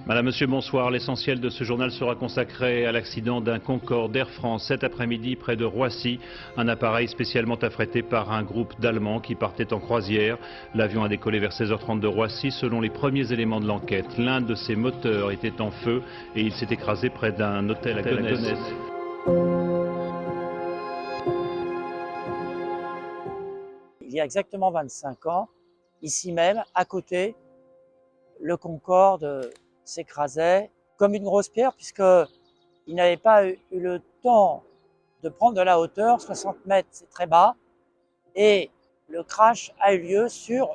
Madame, Monsieur, bonsoir. L'essentiel de ce journal sera consacré à l'accident d'un Concorde d'Air France cet après-midi près de Roissy. Un appareil spécialement affrété par un groupe d'Allemands qui partait en croisière. L'avion a décollé vers 16h30 de Roissy. Selon les premiers éléments de l'enquête, l'un de ses moteurs était en feu et il s'est écrasé près d'un hôtel à Gonesse. Il y a exactement 25 ans, ici même, à côté, le Concorde s'écrasait comme une grosse pierre puisqu'il n'avait pas eu le temps de prendre de la hauteur, 60 mètres c'est très bas, et le crash a eu lieu sur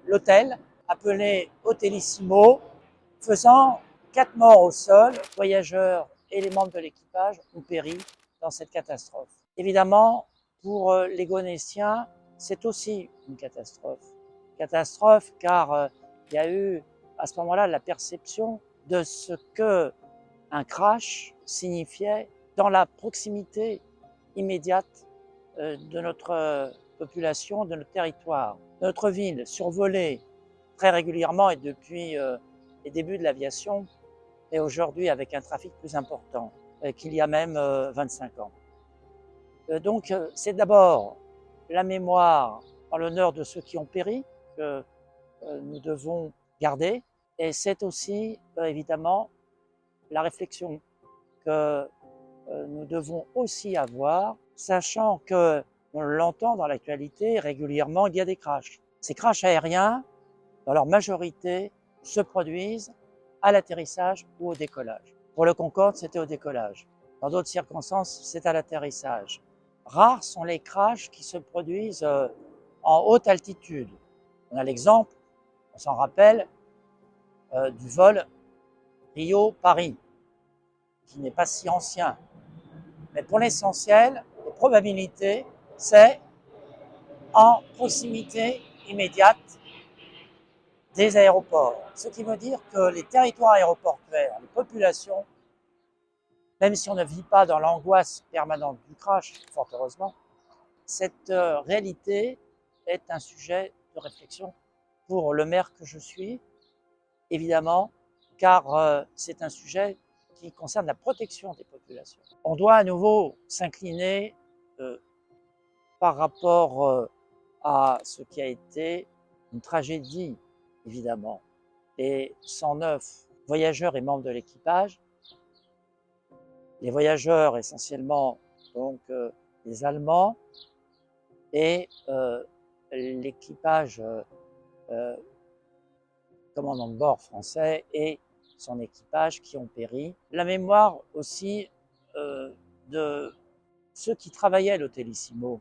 l'hôtel appelé Hotellissimo, faisant 4 morts au sol. Les voyageurs et les membres de l'équipage ont péri dans cette catastrophe. Évidemment, pour les Gonétiens, c'est aussi une catastrophe. Catastrophe car il y a eu à ce moment-là la perception de ce que un crash signifiait dans la proximité immédiate de notre population, de notre territoire. Notre ville survolée très régulièrement et depuis les débuts de l'aviation et aujourd'hui avec un trafic plus important qu'il y a même 25 ans. Donc c'est d'abord la mémoire en l'honneur de ceux qui ont péri que nous devons garder, et c'est aussi évidemment la réflexion que nous devons aussi avoir, sachant que on l'entend dans l'actualité régulièrement, il y a des crashs. Ces crashs aériens, dans leur majorité, se produisent à l'atterrissage ou au décollage. Pour le Concorde, c'était au décollage. Dans d'autres circonstances, c'est à l'atterrissage. Rares sont les crashs qui se produisent en haute altitude. On a l'exemple, on s'en rappelle, du vol Rio-Paris, qui n'est pas si ancien. Mais pour l'essentiel, les probabilités, c'est en proximité immédiate des aéroports. Ce qui veut dire que les territoires aéroportuaires, les populations, même si on ne vit pas dans l'angoisse permanente du crash, fort heureusement, cette réalité est un sujet de réflexion pour le maire que je suis, évidemment, car c'est un sujet qui concerne la protection des populations. On doit à nouveau s'incliner par rapport à ce qui a été une tragédie, évidemment. Les 109 voyageurs et membres de l'équipage, les voyageurs essentiellement donc les Allemands et l'équipage commandant de bord français et son équipage qui ont péri. La mémoire aussi de ceux qui travaillaient à l'Hotellissimo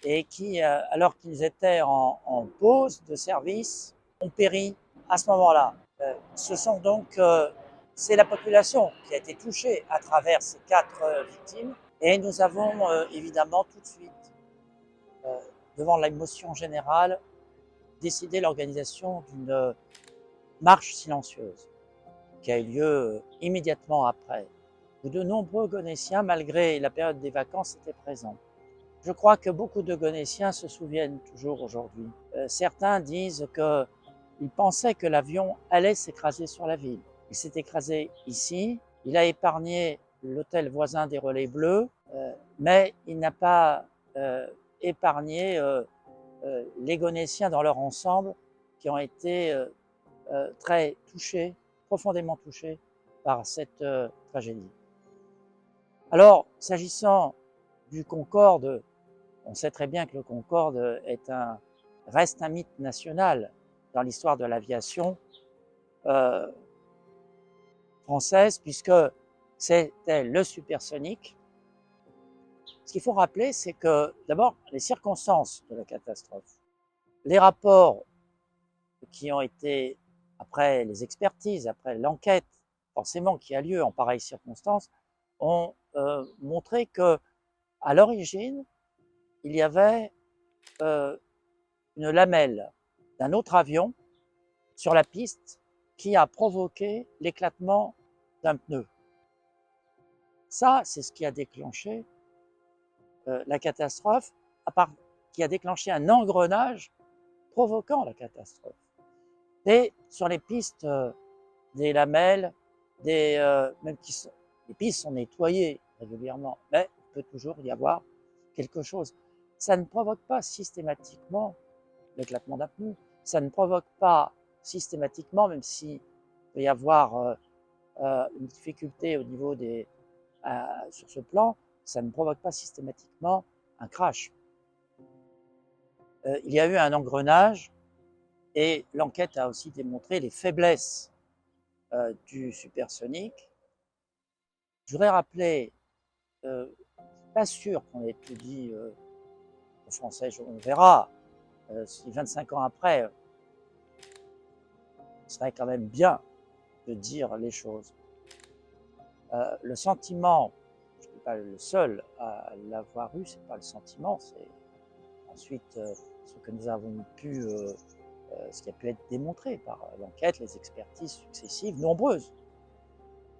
et qui, alors qu'ils étaient en pause de service, ont péri à ce moment-là. Ce sont donc, c'est la population qui a été touchée à travers ces 4 victimes, et nous avons évidemment tout de suite, devant l'émotion générale, décidé l'organisation d'une marche silencieuse qui a eu lieu immédiatement après, où de nombreux Gonétiens, malgré la période des vacances, étaient présents. Je crois que beaucoup de Gonétiens se souviennent toujours aujourd'hui. Certains disent qu'ils pensaient que l'avion allait s'écraser sur la ville. Il s'est écrasé ici, il a épargné l'hôtel voisin des Relais Bleus, mais il n'a pas épargné les Gonétiens dans leur ensemble qui ont été très touchés, profondément touchés par cette tragédie. Alors, s'agissant du Concorde, on sait très bien que le Concorde reste un mythe national dans l'histoire de l'aviation française, puisque c'était le supersonique. Ce qu'il faut rappeler, c'est que d'abord, les circonstances de la catastrophe, les rapports qui ont été, après les expertises, après l'enquête, forcément qui a lieu en pareilles circonstances, ont montré que à l'origine, il y avait une lamelle d'un autre avion sur la piste qui a provoqué l'éclatement d'un pneu. Ça, c'est ce qui a déclenché la catastrophe, qui a déclenché un engrenage provoquant la catastrophe. Et sur les pistes des lamelles, même les pistes sont nettoyées régulièrement, mais il peut toujours y avoir quelque chose. Ça ne provoque pas systématiquement l'éclatement d'un pneu, ça ne provoque pas systématiquement, même s'il peut y avoir une difficulté au niveau sur ce plan, ça ne provoque pas systématiquement un crash. Il y a eu un engrenage et l'enquête a aussi démontré les faiblesses du supersonique. Je voudrais rappeler, pas sûr qu'on ait tout dit aux Français, on verra si 25 ans après, ce serait quand même bien de dire les choses. Le sentiment, je ne suis pas le seul à l'avoir eu, c'est pas le sentiment, c'est ensuite ce que nous avons pu, ce qui a pu être démontré par l'enquête, les expertises successives, nombreuses,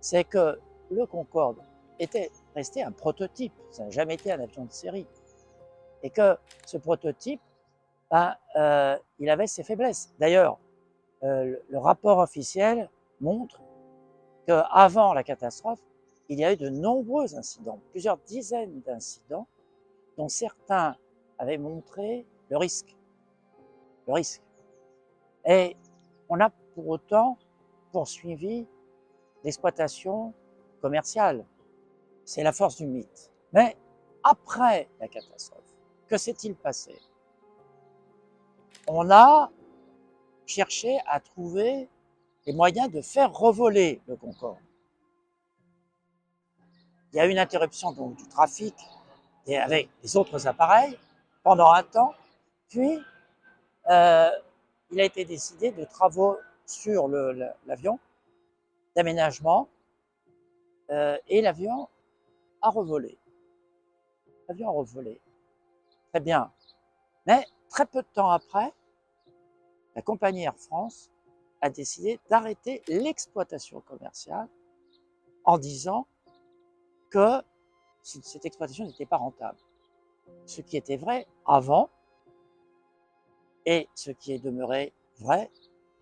c'est que le Concorde était resté un prototype, ça n'a jamais été un avion de série, et que ce prototype, il avait ses faiblesses. D'ailleurs, le rapport officiel montre qu'avant la catastrophe, il y a eu de nombreux incidents, plusieurs dizaines d'incidents, dont certains avaient montré le risque. Le risque. Et on a pour autant poursuivi l'exploitation commerciale. C'est la force du mythe. Mais après la catastrophe, que s'est-il passé? On a cherché à trouver les moyens de faire revoler le Concorde. Il y a eu une interruption donc, du trafic avec les autres appareils pendant un temps, puis il a été décidé de travaux sur l'avion, d'aménagement, et l'avion a revolé. L'avion a revolé. Très bien. Mais très peu de temps après, la compagnie Air France a décidé d'arrêter l'exploitation commerciale en disant que cette exploitation n'était pas rentable. Ce qui était vrai avant et ce qui est demeuré vrai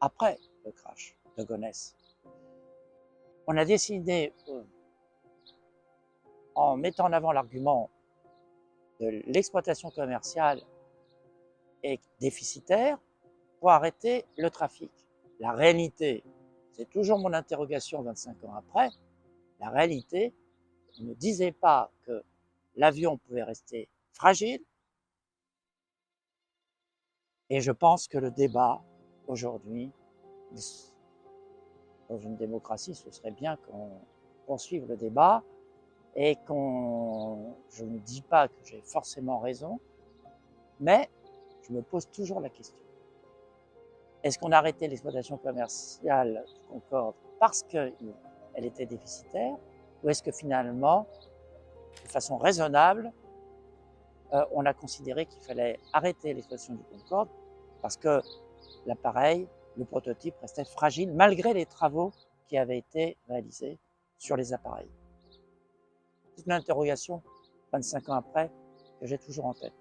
après le crash de Gonesse. On a décidé, en mettant en avant l'argument de l'exploitation commerciale est déficitaire, pour arrêter le trafic. La réalité, c'est toujours mon interrogation 25 ans après, la réalité, on ne disait pas que l'avion pouvait rester fragile, et je pense que le débat aujourd'hui, dans une démocratie, ce serait bien qu'on poursuive le débat et je ne dis pas que j'ai forcément raison, mais je me pose toujours la question. Est-ce qu'on a arrêté l'exploitation commerciale du Concorde parce qu'elle était déficitaire, ou est-ce que finalement, de façon raisonnable, on a considéré qu'il fallait arrêter l'exploitation du Concorde parce que l'appareil, le prototype restait fragile malgré les travaux qui avaient été réalisés sur les appareils? C'est une interrogation, 25 ans après, que j'ai toujours en tête.